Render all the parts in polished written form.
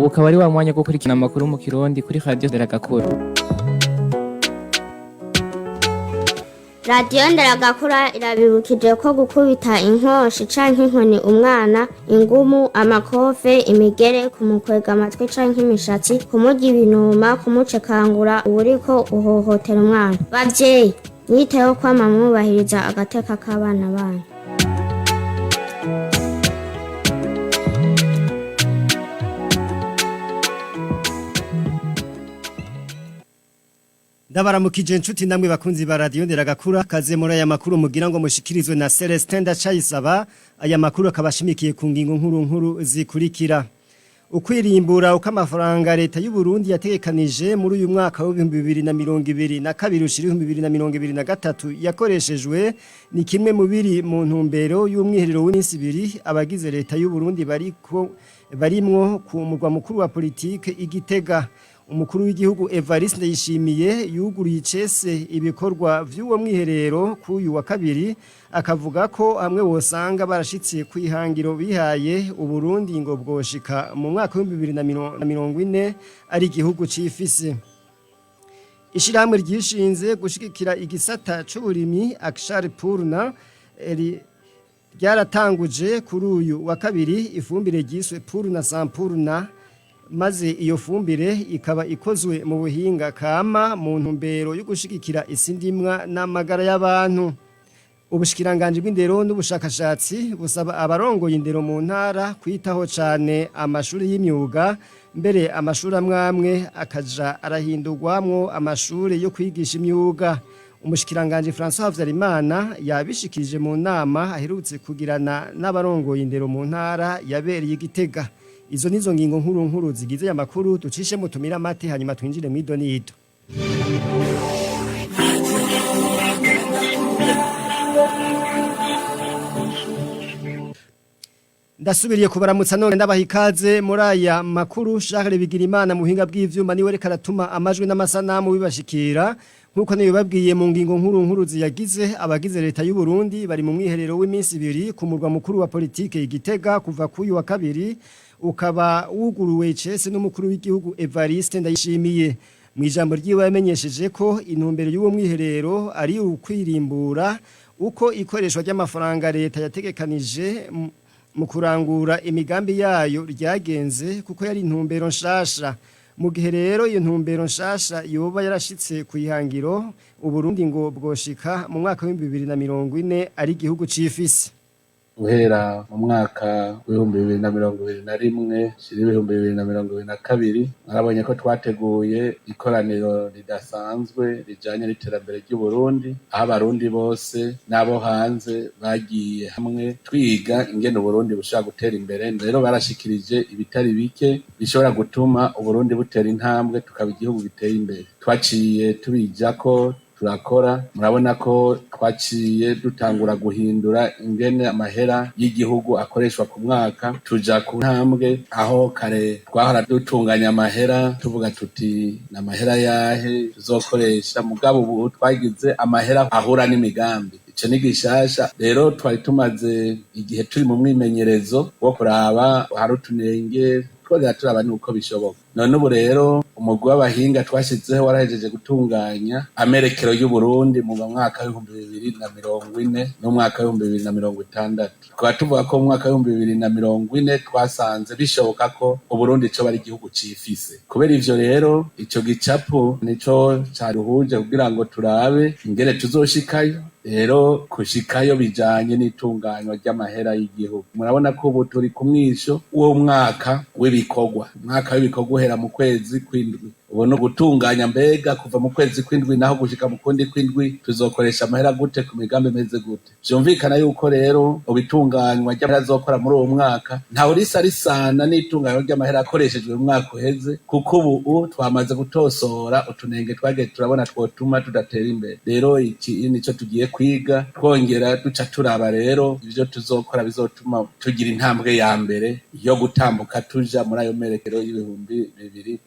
ubu ukaba ari wa mwanya wo gukurikirana amakuru mu Kirundi kuri radio Nderagakura. Radio Nderagakura irabibukije ko gukubita inkoshi canke inkoni umwana, ingumu, amakofe, imigere, kumukwega amatwi canke imishatsi, kumurya ibinuma, kumucekangura uriko uhohotera umwana. Bavyeyi, mwiteho kwama mwubahiriza agateka k'abana banyu. Ndabaramukije nshuti namwe bakunzi ba radio Nderagakura, kaze muri aya makuru mugira ngo mushikirizwe na Celestin Ndacayisaba. Aya makuru akabashimikiye ku ngingo nkuru zikurikira. Ukwirimbura uko amafaranga leta y'u Burundi yategekanije muri uyu mwaka wa 2022 ushira 2023 yakoreshejwe ni kimwe mu biri mu ntumbero y'umwiherero w'iminsi ibiri abagize leta y'u Burundi barimwo ku murwa mukuru wa politike Igitega. Umukuru w'igihugu Evariste Ndayishimiye yuguruye icese ibikorwa vy'uwo mwiherero kuyu wa kabiri, akavuga ko hamwe wosanga barashitse kwihangiro bihaye Uburundi ngo bwoshika mu mwaka wa 2040 ari igihugu cifise. Ishiramwe ryishinze gushigikira igisata c'uburimi Akshar Purna ryaratanguje kuri uyu wa kabiri ifumbire ryiswe Purna Sampurna, maze iyo fumbire ikaba ikozwe mu buhinga kama mu ntumbero yo gushigikira isindimwa n'amagara y'abantu. Ubushikiranganje bw'indero n'ubushakashatsi busaba abarongoye indero mu ntara kwitaho cane amashuri y'imyuga, mbere amashuri amwamwe akaja arahindurwamwo amashuri yo kwigisha imyuga. Umushikiranganje François Havyarimana yabishikirije mu nama aherutse kugirana n'abarongoye indero mu ntara yabereye Igitega. Izo nizo ngingo nkuru zigize ya makuru ducishe mutumira mate hanyuma twinjire mu idonido. Ndasubiriye kubaramutsa none ndabaha ikaze muri aya makuru. Charles Bigirimana mu buhinga bw'ivyuma niwe reka aratuma amajwi n'amasanamu bibashikira nkuko nibabwiye mu ngingo nkuru ziyagize. Abagize leta y'u Burundi bari mu mwiherero w'iminsi ibiri ku murwa mukuru wa politike Igitega kuva kuyu wa kabiri, ukaba wuguruwe icese n'umukuru w'igihugu Evariste Ndayishimiye. Mu ijambo ryiwe yamenyesheje ko intumbero y'uwo mwiherero ari ukwirimbura uko ikoreshwa ry'amafaranga leta yategekanije mu kurangura imigambi yayo ryagenze, kuko yari intumbero nshasha. Mu gihe rero iyo ntumbero nshasha yoba yarashitse kwihangiro, Uburundi ngo bwoshika mu mwaka wa 2040 ari igihugu cifise. Guhera mu mwaka w'ibihumbi 2021 shira ibihumbi 2022 narabonye ko twateguye ikoraniro ridasanzwe rijanye n'iterambere ry'u Burundi, aho abarundi bose nabo hanze bagiye hamwe twiga ingene Uburundi bushobora gutera imbere. Rero barashikirije ibitari bike bishobora gutuma Uburundi butera intambwe tukaba igihugu giteye imbere. Twaciye tubijako turakora, murabona ko twaciye dutangura guhindura ingene amahera y'igihugu akoreshwa ku mwaka, tuja ku ntambwe aho kare twahora dutunganya amahera tuvuga tuti n'amahera yahe tuzokoresha, mugabo ubu twagize amahera ahura n'imigambi. Ico ni gishasha. Rero twari tumaze igihe turi mu mwimenyerezo wo kuraba hari utunenge twongera turaba nuko bishoboka. None ubu rero umugwi w'abahinga twashizeho warahejeje gutunganya amerekero y'u Burundi mu mwaka wa 2040 n'umwaka wa 2060. Tukaba tuvuga ko mu mwaka wa 2040 twasanze bishoboka ko Uburundi co bari igihugu cifise. Kubera ivyo rero ico gicapo nico caruhuje kugira ngo turabe ingene tuzoshikayo. Rero kushikayo bijanye n'itunganywa ry'amahera y'igihugu. Murabona ko ubu turi ku mwisho uwo mwaka w'ibikorwa. Mwaka w'ibikorwa uhera mu kwezi kw'indwi. Ubu no gutunganya mbega kuva mu kwezi kw'indwi naho gushika mu kundi kw'indwi tuzokoresha amahera gute ku migambi meze gute. Vyumvikana yuko rero ubitunganywa ry'amahera azokora muri uwo mwaka ntawe risana n'itunganywa ry'amahera akoreshejwe mu mwaka uheze, kuko ubu twamaze gutosora utunenge twagiye turabona twotuma tudatera imbere. Rero iki nico tugiye kwiga twongera duca turaba rero ivyo tuzokora bizotuma tugira intambwe ya mbere yo gutambuka tuja muri ayo merekero y'ibihumbi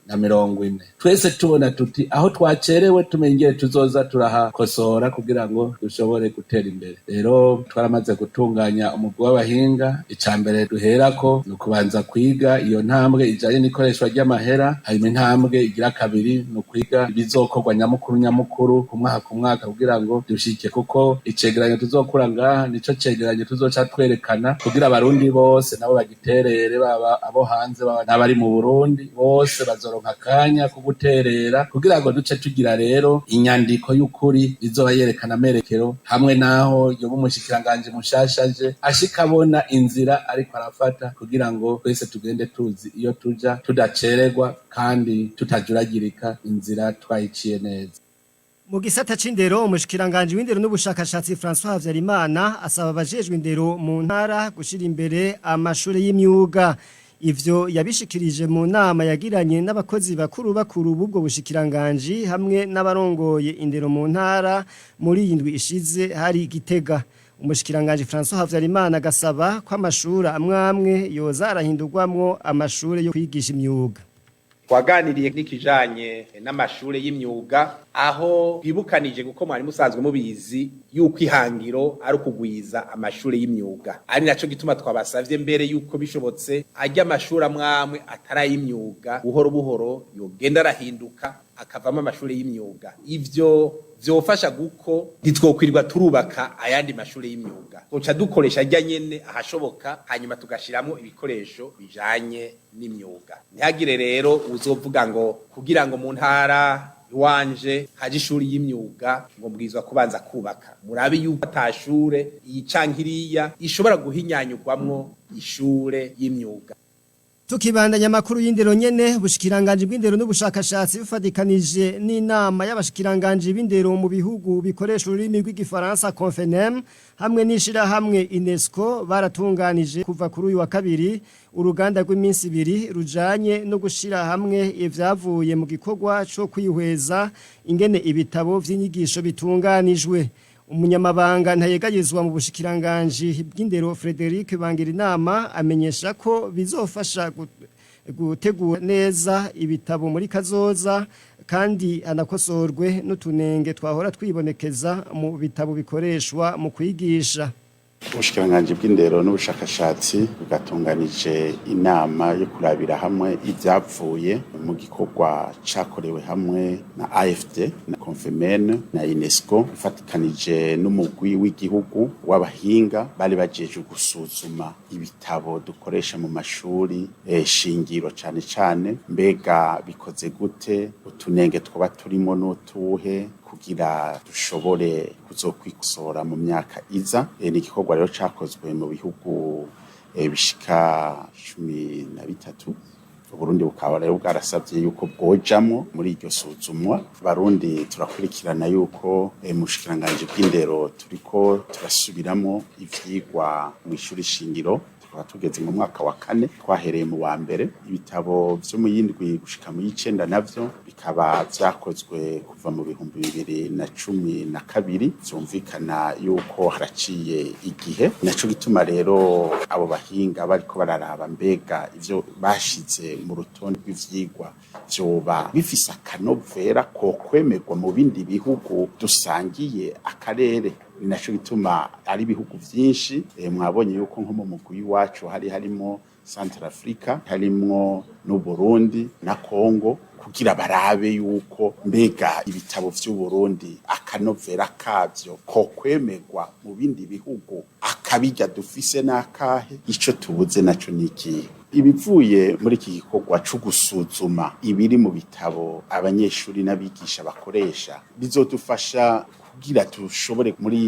2040. twese tubona tuti aho twacerewe tumenyere tuzoza turahakosora kugira ngo dushobore gutera imbere. Rero twaramaze gutunganya umugwi w'abahinga, icambere duherako ni ukubanza kwiga iyo ntambwe ijanye n'ikoreshwa ry'amahera, hanyuma intambwe igira kabiri ni ukwiga ibizokorwa nyamukuru ku mwaka kugira ngo dushike, kuko icegeranyo tuzokura ngaha nico cegeranyo tuzoca twerekana kugira abarundi bose nabo bagiterere, baba abo hanze baba n'abari mu Burundi bose bazoronka akanya ko guterera kugira ngo duce tugira rero inyandiko y'ukuri izoba yerekana amerekero hamwe naho yoba umushikiranganje mushashaje ashikabona inzira ariko arafata kugira ngo twese tugende tuzi iyo tuja tudacererwa kandi tutajuragirika inzira twayiciye neza. Mu gisata c'indero umushikiranganje w'indero n'ubushakashatsi François Havyarimana asaba abajejwe indero mu ntara gushira imbere amashuri y'imyuga. Ivyo yabishikirije mu nama yagiranye n'abakozi bakuru b'ubwo bushikiranganje hamwe n'abarongoye indero mu ntara muri indwi ishize hari Gitega. Umushikiranganje François Havyarimana gasaba ko amashuri amwe yoza arahindurwamwo amashuri yo kwigisha imyuga. Twaganiriye n'ikijanye n'amashure y'imyuga aho bibukanije guko mwari musanzwe mubizi yuko ihangiro ari ukugwiza amashure y'imyuga, ari naco gituma twabasavye mbere yuko bishobotse ajya amashuri amwamwe atarayimyuga buhoro yogenda arahinduka akavamo amashure y'imyuga. Ivyo vyofasha guko ntitwokwirwa turubaka ayandi mashure y'imyuga, twoca dukoresha ajya nyene ahashoboka hanyuma tugashiramwo ibikoresho bijanye n'imyuga. Ntihagire rero uzovuga ngo kugira ngo mu ntara iwanje haje ishuri y'imyuga ngo mbwizwa kubanza kubaka. Murabe yuko atashure iyi cankiriya ishobora guhinyanyurwamwo ishure y'imyuga. Tukibandanya makuru y'indero nyene bushikiranganje bw'indero n'ubushakashatsi bufadikanije n'inama y'abashikiranganje b'indero mu bihugu bikoresha ururimi rw'igifaransa Confenem hamwe n'ishira hamwe UNESCO baratunganije kuva kuri uyu wa kabiri uruganda rw'iminsi 2 rujanye no gushira hamwe ivyavuye mu gikorwa cyo kwihweza ingene ibitabo vy'inyigisho bitunganijwe. Umunyamabanga ntayegagizwa mu bushikiranganje bw'indero Frederic Bangirinama amenyesha ko bizofasha gutegura neza ibitabo muri kazoza kandi anakosorwe n'utunenge twahora twibonekeza mu bitabo bikoreshwa mu kwigisha. Ubushikiranganje bw'indero n'ubushakashatsi bugatunganije inama yo kurabira hamwe ivyavuye mu gikorwa cakorewe hamwe na AFD na Confemen na UNESCO ifatikanije n'umugwi w'igihugu w'abahinga bari bajeje gusuzuma ibitabo dukoresha mu mashuri shingiro cane mbega bikoze gute, utunenge twoba turimo n'utuhe kugira dushobore kuzokwikosora mu myaka iza. Ni igikorwa rero cakozwe mu bihugu bishika 13. Uburundi bukaba rero bwarasavye yuko bwojamwo muri iryo suzumwa. Barundi turakurikirana yuko mushikiranganje bw'indero turiko turasubiramo ivyigwa mu ishuri shingiro. Tugeze mu mwaka wa 4 twahereye mu wa mbere, ibitabo vyo mu yindwi gushika mu 9 navyo bikaba vyakozwe kuva mu 2012 vyumvikana yuko haraciye igihe. Naco gituma rero abo bahinga bariko bararaba mbega ivyo bashize mu rutonde rw'ivyigwa vyoba bifise akanovera ko kwemerwa mu bindi bihugu dusangiye akarere. Naco gituma ari bihugu vyinshi mwabonye yuko nko mu mugwi wacu harimo Central Africa, harimo no Burundi na Congo, kugira barabe yuko mbega ibitabo vy'u Burundi akanovera kavyo ko kwemerwa mu bindi bihugu akabijya dufise nakahe. Ico tubuze naco niki ibivuye muri iki gikorwa cyo gusuzuma ibiri mu bitabo abanyeshuri n'abigisha bakoresha bizodufasha kugira tushobore muri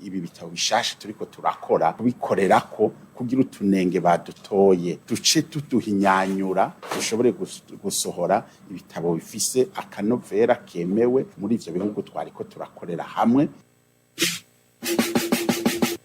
ibi bitabo bishasha turiko turakora kubikorerako kugira utunenge badutoye duce tuduhinyanyura dushobore gusohora ibitabo bifise akanovera kemewe muri ivyo bihugu twariko turakorera hamwe.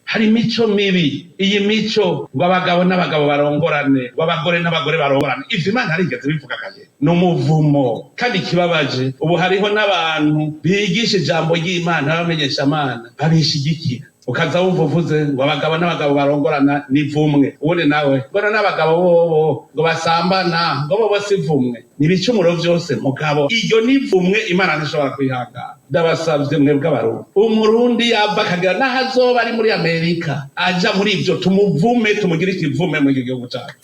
Hari mico mibi, iyi mico ngo abagabo n'abagabo barongorane, abagore n'abagore barongorane, ivyo Imana harigeze bivuga kaje n'umuvumo. Kandi kibabaje ubu hariho n'abantu bigisha ijambo ry'Imana bamenyesha Imana babishigikira. ukaza wumva uvuze ngo abagabo n'abagabo barongorana n'ivumwe ubundi nawe mbona n'abagabo bobo ngo basambana ngo bobo sivumwe n'ibicumuro vyose mugabo iyo nivumwe Imana ntishobora kwihangana. Ndabasavye mwebwe abarundi, umurundi yava akagira n'aho azoba ari muri Amerika aja muri ivyo tumuvume tumugire ikivume mu gihugu cacu.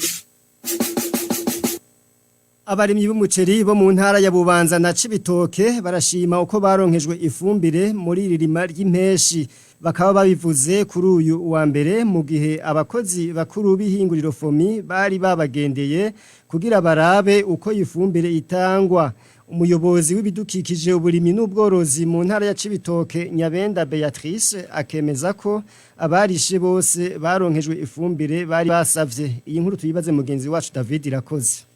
Abarimyi b'umuceri bo mu ntara ya Bubanza na Cibitoke barashima uko baronkejwe ifumbire muri ririma ry'impeshi. Bakaba babivuze kuri uyu wa mbere mu gihe abakozi bakuru b'ihinguriro FOMI bari babagendeye kugira barabe uko ifumbire itangwa. Umuyobozi w'ibidukikije uburimyi n'ubworozi mu ntara ya Cibitoke Nyabenda Beatrice akemeza ko abarishe bose baronkejwe ifumbire bari basavye. Iyi nkuru tuyibaze mugenzi wacu David Irakoze.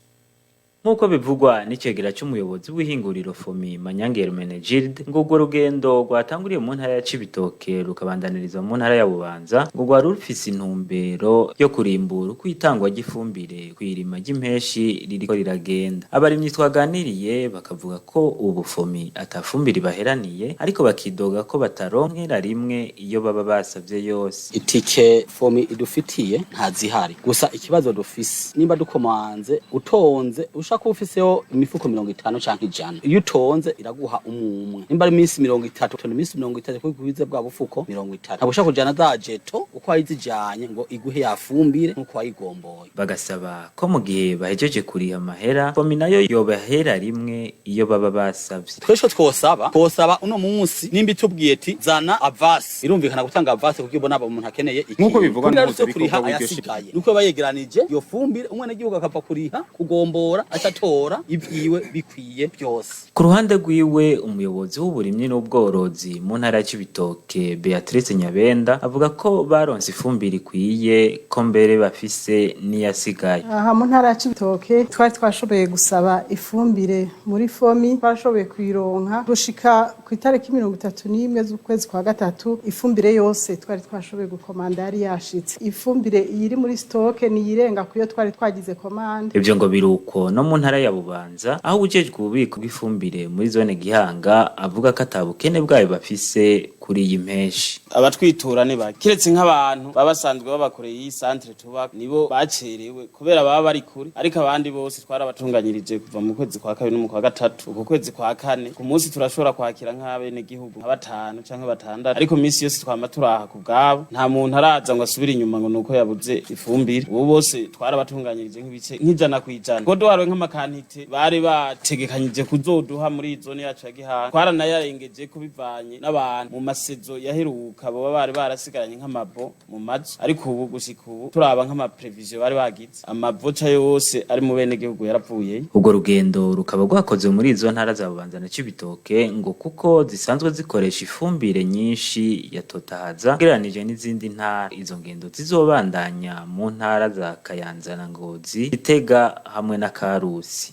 Nkuko bivugwa n'icegera cy'umuyobozi w'ihinguriro FOMI Manyangero Menegilde ngo urwo rugendo rwatanguriye mu ntara ya Cibitoke rukabandaniriza mu ntara ya Bubanza ngo rwari rufise intumbero yo kurimbura kwitangwa gifumbire kwirima ry'impeshi ririko riragenda. Abarimyi twaganiriye bakavuga ko ubu FOMI atafumbire baheraniye ariko bakidoga ko bataronkera rimwe iyo baba basavye yose. Itike FOMI idufitiye ntazihari gusa ikibazo dufise nimba dukomanze utonze ko ufiseho imifuko 50 canke 100 iyo utonze iraguha umumwe nimba ari iminsi 30 tone iminsi 30 ko kubize bwa bufuko 50 ntabwo ushaka kujana za jeto uko ayizijanye ngo iguhe yafumbire nkuko ayigomboye. Bagasaba ko mu gihe bahejeje kuriha amahera FOMI nayo yobahera rimwe iyo baba basavye. Twesho twosaba uno munsi nimba itubwiye ati zana avasi irumvikana gutanga avasi kuko ibona abo umuntu akeneye iki nkuko bivuga n'uko bikorwa ayasigaye nuko bayegeranije yo fumbire umwe nagihugu akava kuriha kugombora atora ibyiwe bikwiye byose. Ku ruhande rwiwe umuyobozi w'uburimyi n'ubworozi mu ntara ya Cibitoke Beatrice Nyabenda avuga ko baronse ifumbire ikwiye ko mbere bafise n'iyasigaye. Aha mu ntara ya Cibitoke twari twashoboye gusaba ifumbire muri FOMI twashoboye kwironka gushika ku itariki 31 z'ukwezi kwa gatatu ifumbire yose twari twashoboye gukomanda yari yashitse. Ifumbire iri muri stock ni yirenga kuyo twari twagize commande. Ivyo ngo biruko no mu ntara ya Bubanza aho ujejwe ububiko bw'ifumbire muri zone Gihanga avuga ko atabukene bwayo bafise kuri iyi mpeshi. Abatwitura ne bakiretse nk'abantu babasanzwe babakoreye iyi centre tuba nibo bacerewe kubera baba bari kuri ariko abandi bose twarabatunganyirije kuva mu kwezi kwa 2 no mu kwa 3 uko kwezi kwa 4 ku munsi turashobora kwakira nk'abene gihugu nka 5 canke 6 ariko minsi yose twama turaha ku bwabo nta muntu araza ngo asubire inyuma ngo nuko yabuze ifumbire ubu bose twarabatunganyirije nk'ibice nk'ijana kwijana ngo duharwe nk'amakantite bari bategekanyije kuzoduha muri zone yacu ya Gihanga twaranayarengeje kubivanye n'abantu mu masezo yaheruka baba bari barasigaranye nk'amabo mu mazu ariko ubu gushika ubu turaba nk'ama prevision bari bagize amavoca yose ari mu bene gihugu yaravuye. Ubwo rugendo rukaba rwakoze muri izo ntara za Bubanza na Cibitoke ngo kuko zisanzwe zikoresha ifumbire nyinshi ya totahaza geranije n'izindi ntara. Izo ngendo zizobandanya mu ntara za Kayanza na Ngozi Gitega hamwe na Karusi.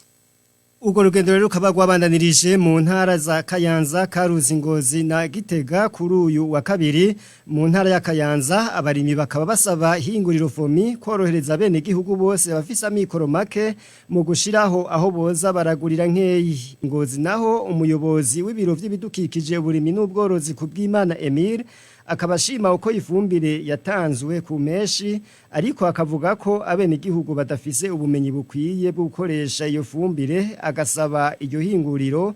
Ugo rugendo rero rukaba rwabandanirije mu ntara za Kayanza, Karuzi, Ngozi na Gitega kuri uyu wa kabiri. Mu ntara ya Kayanza abarimyi bakaba basaba hinguriro FOMI korohereza bene gihugu bose bafise amikoro make mu gushiraho aho boza baragurira nkeyi. Ngozi naho umuyobozi w'ibiro vy'ibidukikije uburimyi n'ubworozi kubw'Imana Emile akabashima uko ifumbire yatanzwe ku meshi ariko akavuga ko abene gihugu badafise ubumenyi bukwiye bwo gukoresha iyo fumbire agasaba iryo hinguriro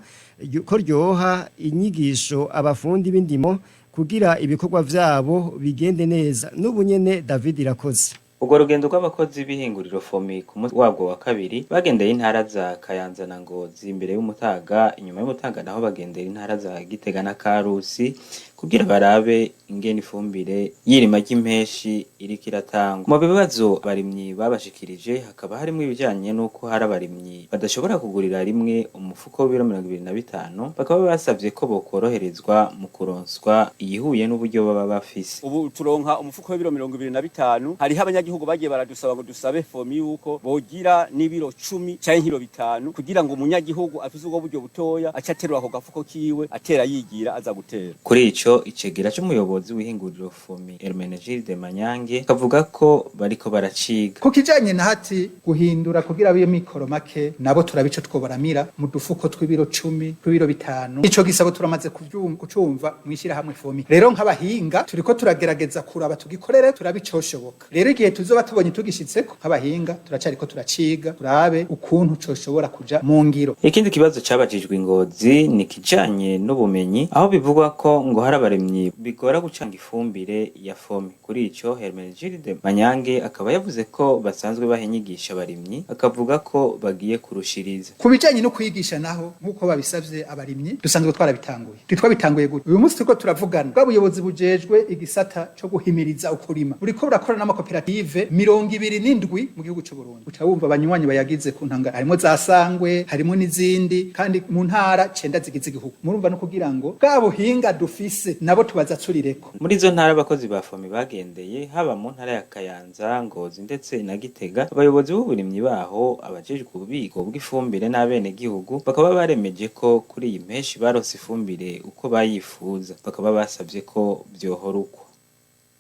ko ryoha inyigisho abafundi b'indimo kugira ibikorwa vyabo bigende neza. N'ubunyene David Irakoze. Ubwo rugendo rw'abakozi b'ihinguriro FOMI ku munsi wabwo wa kabiri bagendeye intara za Kayanza na Ngozi imbere y'umutaga, inyuma y'umutaga naho bagendera intara za Gitega na Karusi kugira barabe ingene ifumbire yirima ry'impeshi iriko iratangwa. Mu bibazo abarimyi babashikirije hakaba harimo ibijanye nuko hari abarimyi badashobora kugurira rimwe umufuko w'ibiro 25 bakaba basavye ko bokoroherezwa mu kuronswa iyihuye n'uburyo baba bafise. Ubu turonka umufuko w'ibiro 25 hariho abanyagihugu bagiye baradusaba ngo dusabe FOMI yuko bogira n'ibiro 10 canke nk'ibiro 5 kugira ngo umunyagihugu afise ubwo buryo butoya acaterura ako gafuko kiwe atera yigira aza gutera. Kuri ico ico icegera c'umuyobozi w'ihinguriro Fomi Hermenegilde Manyange kavuga ko bariko baraciga ku kijanye na hati guhindura kugira abiyo mikoro make nabo turabico twobaramira mu dufuko tw'ibiro 10 tw'ibiro 5 ico gisabo turamaze kucumva mwishira hamwe Fomi rero nk'abahinga turiko turagerageza kuraba tugikorere turabicoshoboka rero igihe tuzoba tubonye tugishitseko nk'abahinga turacariko turaciga turabe ukuntu coshobora kuja mu ngiro. Ikindi kibazo cabajijwe Ingozi ni kijanye n'ubumenyi aho bivugwa ko ngo hari abaremyi bigora gucanga ifumbire ya Fomi. Kuri ico Hermenegilde Manyange akaba yavuze ko basanzwe bahenyigisha abarimyi akavuga ko bagiye kurushiriza. Kubijanye no kwigisha naho nkuko babisavye abarimyi dusanzwe twarabitanguye. Twabitanguye gute? Uyu munsi turiko turavugana bwa buyobozi bujejwe igisata cyo guhimiriza ukurima. Buriko burakora n'amakoperative 27 mu gihugu cy'u Burundi. Uca wumva abanywanyi bayagize ku ntanga harimo za Sangwe, harimo n'izindi kandi mu ntara 9 zigize igihugu. Murumva no kugira ngo bwa buhinga dufise nabo tubazacurireko. Muri izo ntara abakozi ba Fomi bagendeye haba mu ntara ya Kayanza, Ngozi ndetse na Gitega abayobozi b'uburimyi baho abajejwe ububiko bw'ifumbire n'abene gihugu bakaba baremeje ko kuri iyi mpeshi barose ifumbire uko bayifuza bakaba basabye ko byohora uko.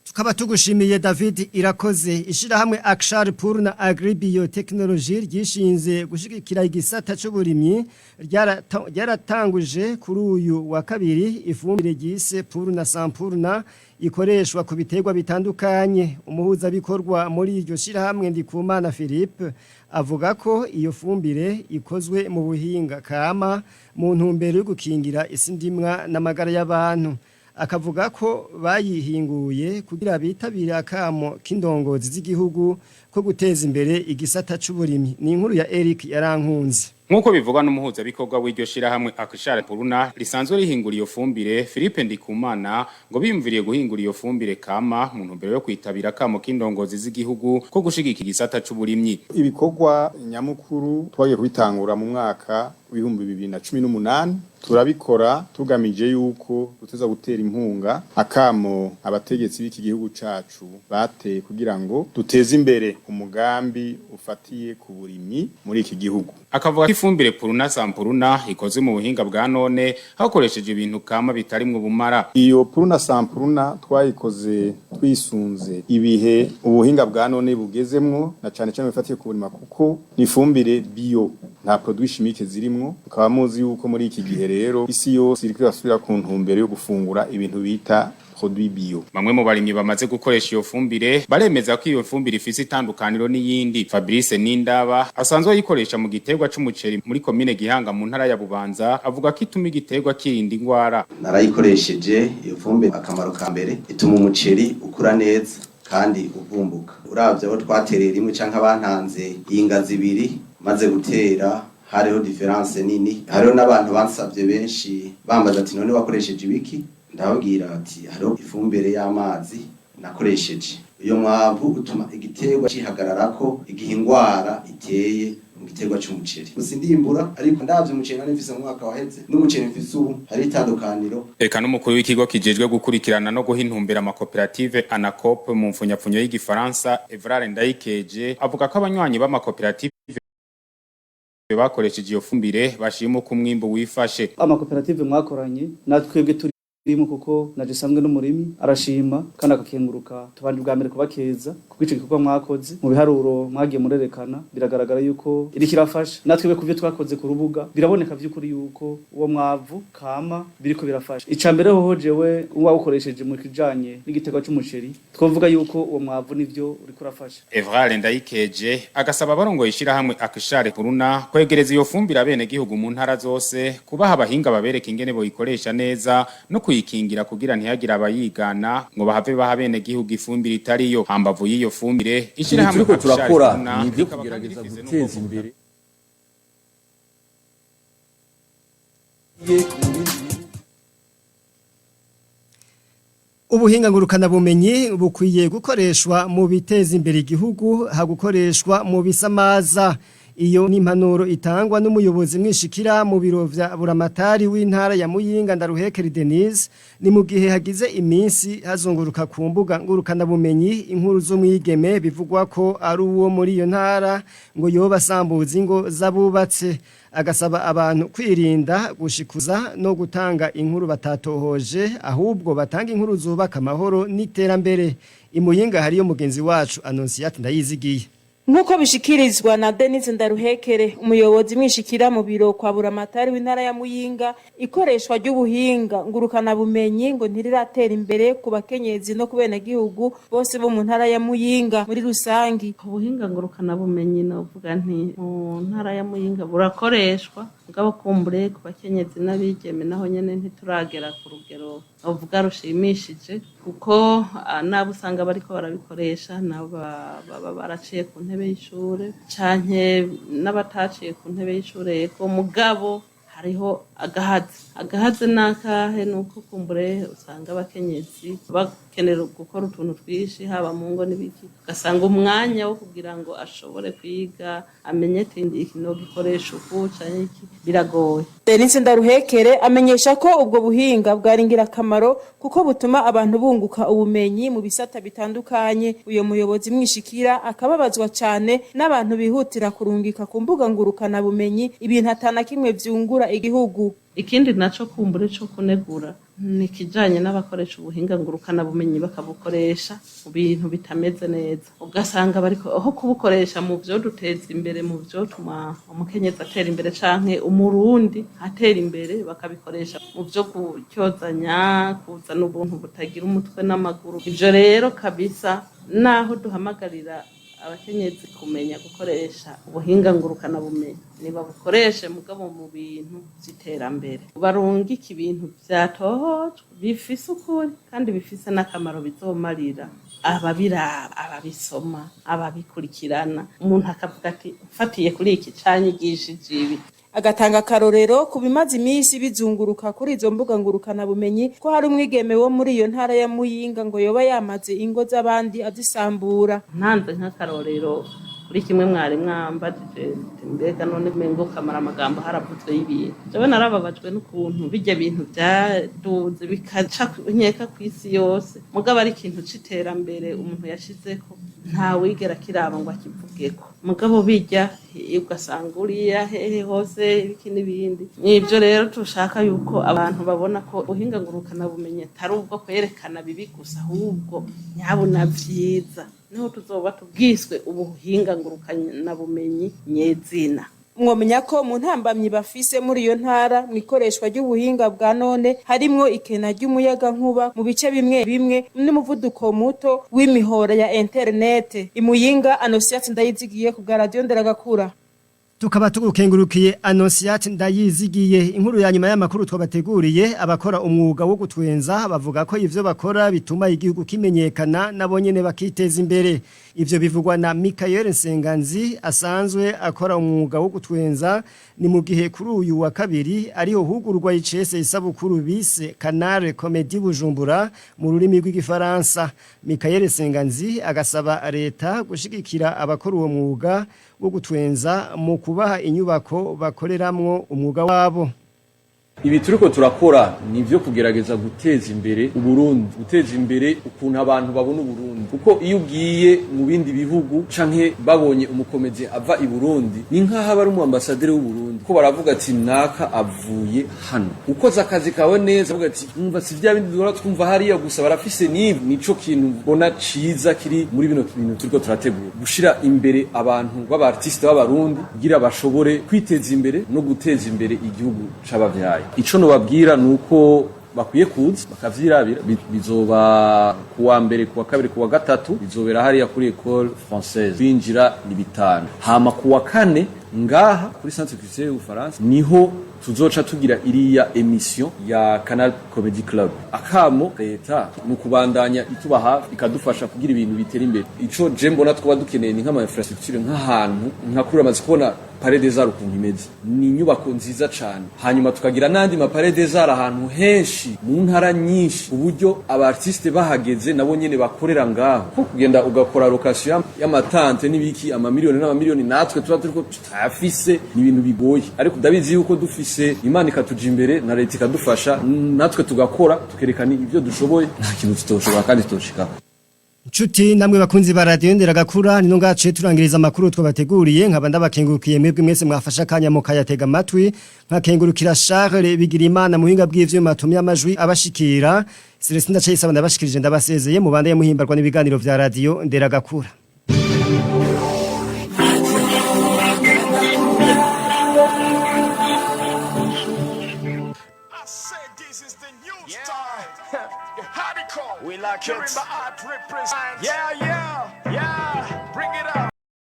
Tukaba tugushimiye David Irakoze ishirahamwe Akshar pour na Agribiotechnologie ryishinze gushigikira igisata c'uburimyi ryaratanguje kuri uyu wa kabiri ifumbire gise pour na sampurna ikoreshwa ku biterwa bitandukanye umuhuza bikorwa muri iryo shirahamwe Ndikumana Philippe avuga ko iyo fumbire ikozwe mu buhinga kama mu ntumbero yo gukingira isi ndimwa n'amagara y'abantu akavuga ko bayihinguye kugira bitabire akamo k'indongozi z'igihugu ko guteza imbere igisata c'uburimyi ni inkuru ya Eric Yarankunze. Nkuko bivugwa n'umuhuza bikorwa w'iryo shirahamwe Akshara Puruna risanzwe rihingura iyo fumbire Philippe Ndikumana ngo bimviriye guhingura iyo fumbire kama mu ntumbero yo kwitabira akamo k'indongozi z'igihugu ko gushigika igisata c'uburimyi. Ibikorwa nyamukuru twagiye kubitangura mu mwaka w'ibihumbi 2018 turabikora tugamije yuko tuteza gutera impunga akamo abategetsi b'iki gihugu cacu bateye kugira ngo duteze imbere umugambi ufatiye ku burimyi muri iki gihugu. Akavuga ifumbire Puruna Sampuruna ikoze mu buhinga bwa none hakoresheje ibintu kama bitari mu bumara. Iyo Puruna Sampuruna twayikoze twisunze ibihe ubuhinga bwa none bugezemwo na cane cane bifatiye ku burima kuko ni ifumbire bio nta produit chimique zirimwo ukaba muzi yuko muri iki gihe rero isi yose iriko irasubira ku ntumbero yo gufungura ibintu bita produit bio. Bamwe mu barimyi bamaze gukoresha iyo fumbire baremeza ko iyo fumbire ifise itandukaniro n'iyindi. Fabrice Nindaba asanzwe yikoresha mu giterwa c'umuceri muri commune Gihanga mu ntara ya Bubanza avuga ko ituma igiterwa kirinda ingwara. Narayikoresheje iyo fumbire akamaro ka mbere ituma umuceri ukura neza kandi uvumbuka. Uravye abo twaterera rimwe canke abantanze ingazi ibiri maze gutera hariho difference nini. Hariho n'abantu bansavye benshi bambaza ati none wakoresheje ibiki? Ndababwira ati hariho ifumbire y'amazi nakoresheje. Iyo mwavu utuma igiterwa cihagararako igihe ingwara iteye mu giterwa c'umuceri. Gusindimbura ariko ndavye umuceri nari mfise mu mwaka waheze n'umuceri mfise ubu hari itandukaniro. Eka n'umukuru w'ikigo kijejwe gukurikirana no guhintumbera amakoperative Anacop mu mfunyapfunyo y'Igifaransa Evrard Ndayikeje avuga ko abanywanyi b'amakoperative bakoresheje iyo fumbire bashima ko umwimbo wifashe. Amakoperative mwakoranye natwebwe turimo kuko naje sanzwe n'umurimi arashima kandi akakenguruka tubandi bwa mbere kubakeza kuko ico gikorwa mwakoze mu biharuro mwagiye murerekana biragaragara yuko iri kirafasha natwebwe kuvyo twakoze ku rubuga biraboneka vy'ukuri yuko uwo mwavu kama biriko birafasha. Ica mbere hoho jewe uwa ukoresheje mu kijanye n'igiterwa c'umuceri twovuga yuko uwo mwavu nivyo uriko urafasha. Evrard Ndayikeje agasaba barongoye ishirahamwe Akshare Puruna kwegereza iyo fumbire abene gihugu mu ntara zose kubaha abahinga babereka ingene boyikoresha neza no kuyikingira kugira ntihagira abayigana ngo bahave baha bene gihugu ifumbire itariyo. Hambavu y'iyo fumbire ishirahamwe Akshare Puruna nivyo kugerageza guteza imbere Ubuhinga ngurukana bumenyi bukwiye gukoreshwa mu biteza imbere igihugu hagukoreshwa mu bisamaza. Iyo ni impanuro itangwa n'umuyobozi mwishikira mu biro vya buramatari w'intara ya Muyinga Ndaruhekeri Denise ni mu gihe hagize iminsi hazunguruka ku mbuga ngurukana bumenyi inkuru zo mwigeme bivugwa ko ari uwo muri iyo ntara ngo yoba sambuzi ngo zabubatse agasaba abantu kwirinda gushikuza no gutanga inkuru batatohoje ahubwo batanga inkuru zubaka amahoro n'iterambere imuyinga hariyo mugenzi wacu Annonciate Ndayizigiye Nkuko bishikirizwa na Denise Ndaruhekere umuyobozi mwishikira mu biro kwa buramatari w'intara ya Muyinga ikoreshwa ry'ubuhinga ngurukana bumenyi ngo ntiriratera imbere ku bakenyezi no kubene gihugu bose bo mu ntara ya Muyinga muri rusangi ubuhinga ngurukana bumenyi novuga nti mu ntara ya Muyinga burakoreshwa ngabo kumbure ku bakenyezi n'abigeme naho nyene ntituragera ku rugero uvuga rushimishije kuko nabo usanga bariko barabikoresha nabo baba baraciye ku ntebe y'ishure canke n'abataciye ku ntebe y'ishure yego mugabo hariho agahaze nakahe nuko kumbure usanga abakenyezi bakenera gukora utuntu twishi haba mu ngo n'ibiki ugasanga umwanya wo kugira ngo ashobore kwiga amenye tindi ikino gikoresha uku canke iki biragoye. Denise Ndaruhekere amenyesha ko ubwo buhinga bwaringira akamaro kuko butuma abantu bunguka ubumenyi mu bisata bitandukanye uyo muyobozi mwishikira akababazwa cyane n'abantu bihutira kurungika ku mbuga ngurukana bumenyi ibintu atana kimwe vyungura igihugu. Ikindi naco kumbure co kunegura ni kijanye n'abakoresha ubuhinga ngurukana bumenyi bakabukoresha mu bintu bitameze neza ugasanga bariko aho kubukoresha mu byo duteza imbere mu byo tuma umukenyezi atera imbere canke umurundi atera imbere bakabikoresha mu byo kucyozanya kuzana ubuntu butagira umutwe n'amaguru ivyo rero kabisa naho duhamagarira abakenyezi kumenya gukoresha ubuhinga ngurukana bumenyi niba bukoreshe mugabo mu bintu ziterambere barungika ibintu vyatohojwe bifise ukuri kandi bifise n'akamaro bizomarira ababiraba ababisoma ababikurikirana umuntu akavuga ati mfatiye kuri iki canyigishije ibi agatanga karorero ku bimaze imisi bizunguruka kuri izo mbuga ngurukana bumenyi ko hari umwigeme wo muri iyo ntara ya Muyinga ngo yoba yamaze ingo z'abandi azisambura ntanze nk'akarorero kuri kimwe mwari mwambajije mbega none mengo kamara amagambo haravuzwe y'ibintu jewe narababajwe n'ukuntu bijya bintu byaduze bikaca nkeka kwisi yose mugabo ari ikintu c'iterambere umuntu yashizeko nta wigera kiraba ngo akivugeko mugabo bijya ugasanga uriya hehe hose ibiki n'ibindi nivyo rero tushaka yuko abantu babona ko ubuhinga ngurukana bumenye atari ubwo kwerekana bibi gusa ahubwo nyabuna vyiza niho tuzoba tubwiswe ubuhinga ngurukana bumenyi nyezina mwomenya ko mu ntambamyi bafise muri iyo ntara mwikoreshwa ry'ubuhinga bwa none harimwo ikena ry'umuyaga nkuba mu bice bimwe bimwe n'umuvuduko muto w'imihora ya internet imuyinga Annonciate Ndayizigiye ku radio Nderagakura. Tukaba tugukengurukiye Annonciate Ndayizigiye inkuru ya nyuma y'amakuru twabateguriye abakora umwuga wo gutwenza bavuga ko ivyo bakora bituma igihugu kimenyekana nabo nyene bakiteza imbere ivyo bivugwa na Michael Nsenganzi asanzwe akora umwuga wo gutwenza ni mu gihe kuri uyu wa kabiri ariho hugurwa icese isabukuru bise Canal Comedy Bujumbura mu rurimi rw'igifaransa Michael Nsenganzi agasaba leta gushigikira abakora uwo mwuga wo gutwenza mu kubaha inyubako bakoreramwo umwuga wabo. Ibi turiko turakora nivyo kugerageza guteza imbere Uburundi, guteza imbere ukuntu abantu babona Uburundi. Kuko iyo ugiye mu bindi bihugu canke babonye umukomezi ava i Burundi, ni nkaho aba ari umu ambassadeur w'u Burundi. Ko baravuga ati naka avuye hano. Ukoze akazi kawe neza bavuga ati umva si vya bindi dora twumva hariya gusa barafise nico kintu bona ciza kiri muri bino bintu turiko turategura. Gushira imbere abantu b'aba artiste b'abarundi kugira bashobore kwiteza imbere no guteza imbere igihugu c'abavyaye. Ico no babwira nuko bakwiye kuza bakavyirabira bizoba kuwa mbere kuwa kabiri kuwa gatatu bizobera hariya kuri École Française binjira ni 5 hama kuwa kane ngaha kuri Centre Culturel du France niho tuzoca tugira iriya emission ya Canal Comedy Club akamo leta mu kubandanya ituba hafi ikadufasha kugira ibintu bitera imbere ico je mbona twaba dukeneye ni nk'ama infrastructure nk'ahantu nkakura amazi kubona Palais des Arts ukuntu imeze ni inyubako nziza cyane hanyuma tukagira nandi ma Palais des Arts ahantu henshi nyinshi mu ntara nyinshi uburyo abartiste bahageze nabo nyene bakorera ngaho ko kugenda ugakora location y'amatante n'ibiki amamiliyoni n'amamiliyoni natwe tuba turiko tutafise ni ibintu bigoye ariko ndabizi yuko dufise Imana ikatuja imbere na leta ikadufasha natwe tugakora tukerekana ibyo dushoboye nta kintu tutoshobora kandi tutoshika. Nshuti namwe bakunzi ba radio Nderagakura nino ngace turangiriza amakuru twabateguriye nkaba ndabakengurukiye mwebwe mwese mwafasha kanya mu kayatega amatwi nkakengurukira Charles Bigirimana muhinga bw'ivyuma tumye amajwi abashikira Celestin Ndacayisaba ndabashikirije ndabasezeye mu bande muhimbarwa n'ibiganiro vya radio Nderagakura. We like it. Yeah, yeah, yeah.